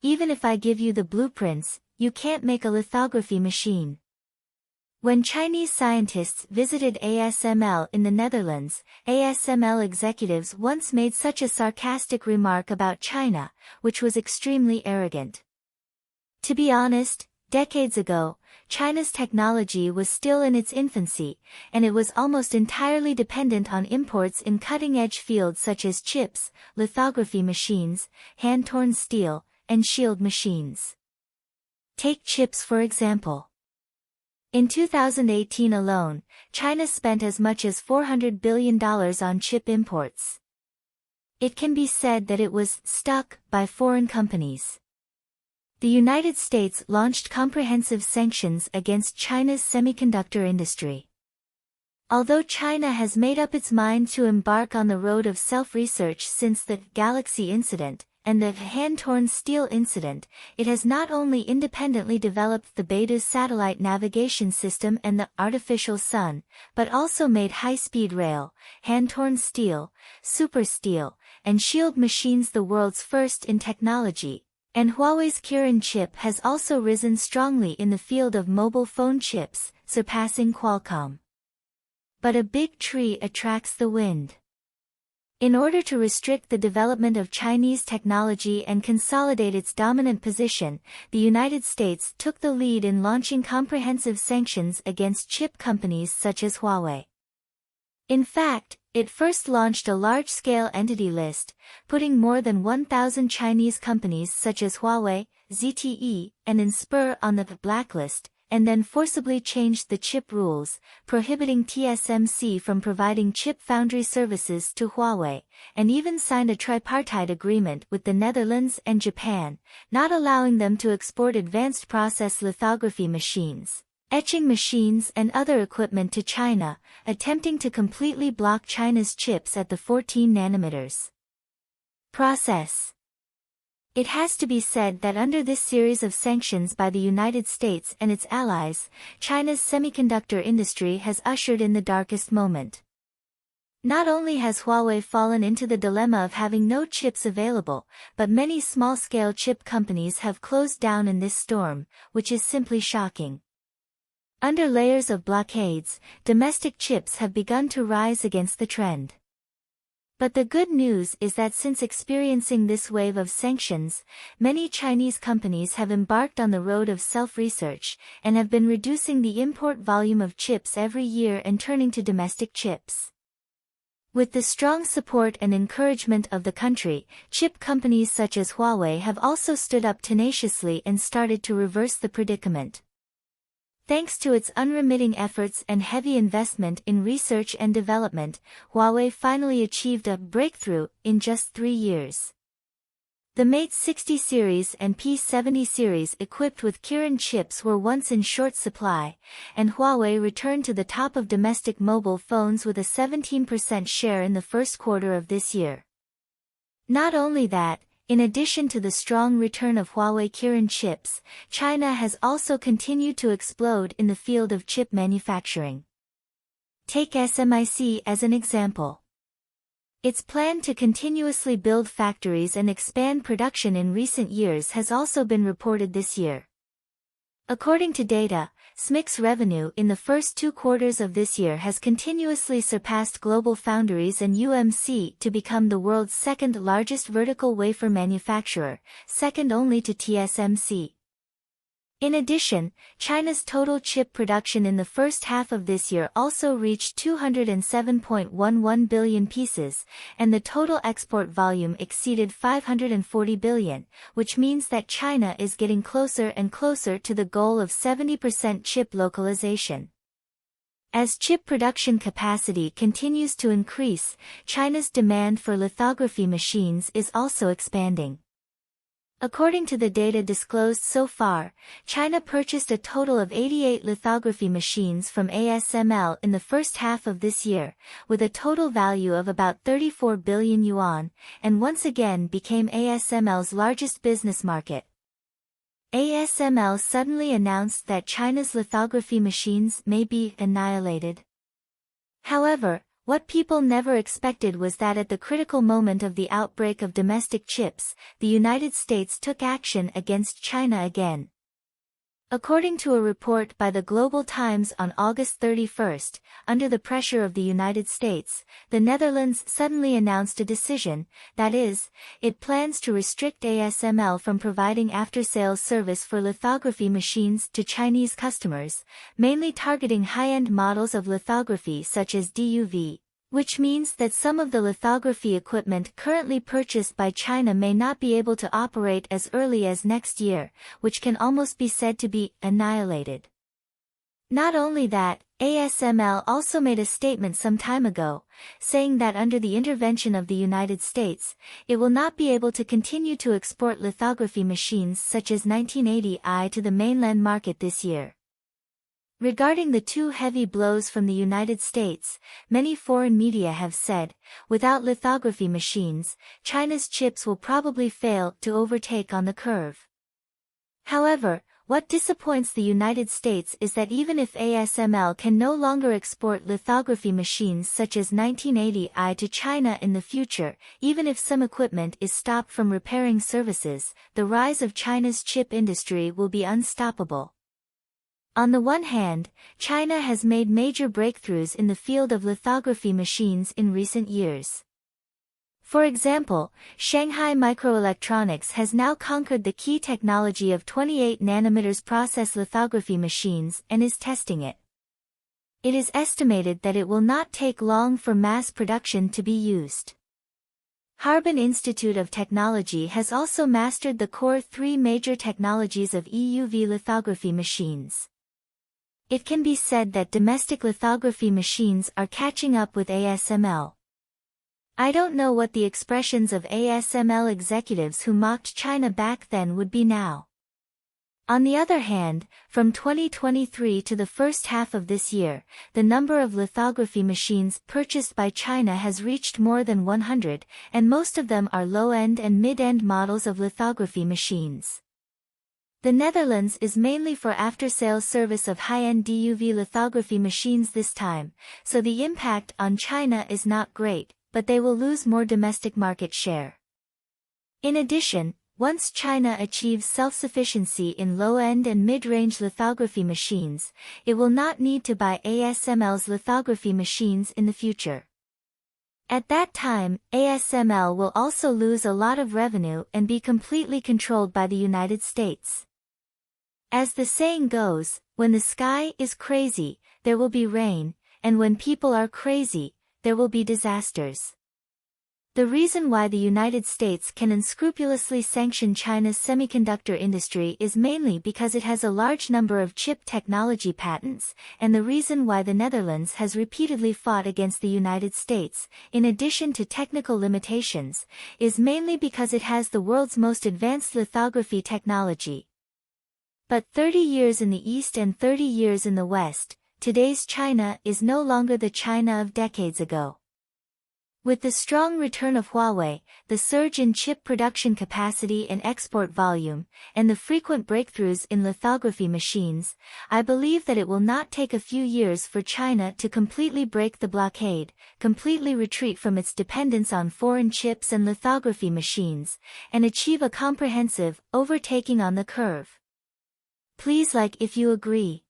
Even if I give you the blueprints, you can't make a lithography machine. When Chinese scientists visited ASML in the Netherlands, ASML executives once made such a sarcastic remark about China, which was extremely arrogant. To be honest, decades ago, China's technology was still in its infancy, and it was almost entirely dependent on imports in cutting-edge fields such as chips, lithography machines, hand-torn steel, and shield machines. Take chips for example. In 2018 alone, China spent as much as $400 billion on chip imports. It can be said that it was stuck by foreign companies. The United States launched comprehensive sanctions against China's semiconductor industry. Although China has made up its mind to embark on the road of self-research since the Galaxy incident and the hand-torn steel incident, it has not only independently developed the Beidou satellite navigation system and the artificial sun, but also made high-speed rail, hand-torn steel, super steel, and shield machines the world's first in technology. And Huawei's Kirin chip has also risen strongly in the field of mobile phone chips, surpassing Qualcomm. But a big tree attracts the wind. In order to restrict the development of Chinese technology and consolidate its dominant position, the United States took the lead in launching comprehensive sanctions against chip companies such as Huawei. In fact, it first launched a large-scale entity list, putting more than 1,000 Chinese companies such as Huawei, ZTE, and Inspur on the blacklist, and then forcibly changed the chip rules, prohibiting TSMC from providing chip foundry services to Huawei, and even signed a tripartite agreement with the Netherlands and Japan, not allowing them to export advanced process lithography machines, etching machines and other equipment to China, attempting to completely block China's chips at the 14 nanometers process. It has to be said that under this series of sanctions by the United States and its allies, China's semiconductor industry has ushered in the darkest moment. Not only has Huawei fallen into the dilemma of having no chips available, but many small-scale chip companies have closed down in this storm, which is simply shocking. Under layers of blockades, domestic chips have begun to rise against the trend. But the good news is that since experiencing this wave of sanctions, many Chinese companies have embarked on the road of self-research, and have been reducing the import volume of chips every year and turning to domestic chips. With the strong support and encouragement of the country, chip companies such as Huawei have also stood up tenaciously and started to reverse the predicament. Thanks to its unremitting efforts and heavy investment in research and development, Huawei finally achieved a breakthrough in just 3 years. The Mate 60 series and P70 series equipped with Kirin chips were once in short supply, and Huawei returned to the top of domestic mobile phones with a 17% share in the first quarter of this year. Not only that, in addition to the strong return of Huawei Kirin chips, China has also continued to explode in the field of chip manufacturing. Take SMIC as an example. Its plan to continuously build factories and expand production in recent years has also been reported this year. According to data, SMIC's revenue in the first 2 quarters of this year has continuously surpassed GlobalFoundries and UMC to become the world's second largest vertical wafer manufacturer, second only to TSMC. In addition, China's total chip production in the first half of this year also reached 207.11 billion pieces, and the total export volume exceeded 540 billion, which means that China is getting closer and closer to the goal of 70% chip localization. As chip production capacity continues to increase, China's demand for lithography machines is also expanding. According to the data disclosed so far, China purchased a total of 88 lithography machines from ASML in the first half of this year, with a total value of about 34 billion yuan, and once again became ASML's largest business market. ASML suddenly announced that China's lithography machines may be annihilated. However, What people never expected was that at the critical moment of the outbreak of domestic chips, the United States took action against China again. According to a report by the Global Times on August 31, under the pressure of the United States, the Netherlands suddenly announced a decision, that is, it plans to restrict ASML from providing after-sales service for lithography machines to Chinese customers, mainly targeting high-end models of lithography such as DUV. Which means that some of the lithography equipment currently purchased by China may not be able to operate as early as next year, which can almost be said to be annihilated. Not only that, ASML also made a statement some time ago, saying that under the intervention of the United States, it will not be able to continue to export lithography machines such as 1980i to the mainland market this year. Regarding the two heavy blows from the United States, many foreign media have said, without lithography machines, China's chips will probably fail to overtake on the curve. However, what disappoints the United States is that even if ASML can no longer export lithography machines such as 1980i to China in the future, even if some equipment is stopped from repairing services, the rise of China's chip industry will be unstoppable. On the one hand, China has made major breakthroughs in the field of lithography machines in recent years. For example, Shanghai Microelectronics has now conquered the key technology of 28 nanometers process lithography machines and is testing it. It is estimated that it will not take long for mass production to be used. Harbin Institute of Technology has also mastered the core three major technologies of EUV lithography machines. It can be said that domestic lithography machines are catching up with ASML. I don't know what the expressions of ASML executives who mocked China back then would be now. On the other hand, from 2023 to the first half of this year, the number of lithography machines purchased by China has reached more than 100, and most of them are low-end and mid-end models of lithography machines. The Netherlands is mainly for after-sales service of high-end DUV lithography machines this time, so the impact on China is not great, but they will lose more domestic market share. In addition, once China achieves self-sufficiency in low-end and mid-range lithography machines, it will not need to buy ASML's lithography machines in the future. At that time, ASML will also lose a lot of revenue and be completely controlled by the United States. As the saying goes, when the sky is crazy, there will be rain, and when people are crazy, there will be disasters. The reason why the United States can unscrupulously sanction China's semiconductor industry is mainly because it has a large number of chip technology patents, and the reason why the Netherlands has repeatedly fought against the United States, in addition to technical limitations, is mainly because it has the world's most advanced lithography technology. But 30 years in the East and 30 years in the West, today's China is no longer the China of decades ago. With the strong return of Huawei, the surge in chip production capacity and export volume, and the frequent breakthroughs in lithography machines, I believe that it will not take a few years for China to completely break the blockade, completely retreat from its dependence on foreign chips and lithography machines, and achieve a comprehensive overtaking on the curve. Please like if you agree.